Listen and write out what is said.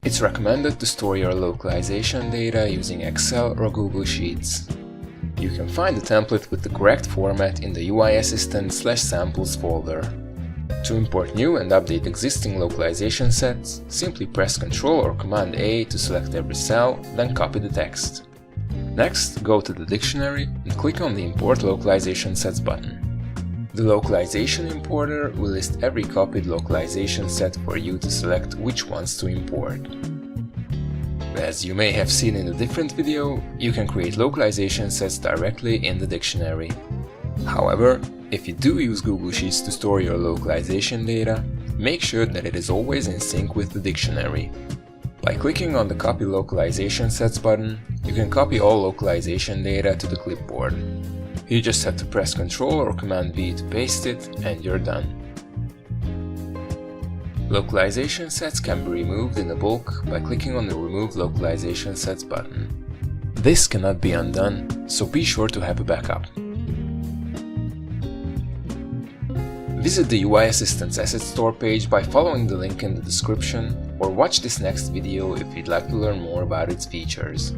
It's recommended to store your localization data using Excel or Google Sheets. You can find the template with the correct format in the UI Assistant/samples folder. To import new and update existing localization sets, simply press Ctrl or Command A to select every cell, then copy the text. Next, go to the dictionary and click on the Import Localization Sets button. The localization importer will list every copied localization set for you to select which ones to import. As you may have seen in a different video, you can create localization sets directly in the dictionary. However, if you do use Google Sheets to store your localization data, make sure that it is always in sync with the dictionary. By clicking on the Copy Localization Sets button, you can copy all localization data to the clipboard. You just have to press Ctrl or Command V to paste it, and you're done. Localization sets can be removed in a bulk by clicking on the Remove Localization Sets button. This cannot be undone, so be sure to have a backup. Visit the UI Assistant's Asset Store page by following the link in the description, or watch this next video if you'd like to learn more about its features.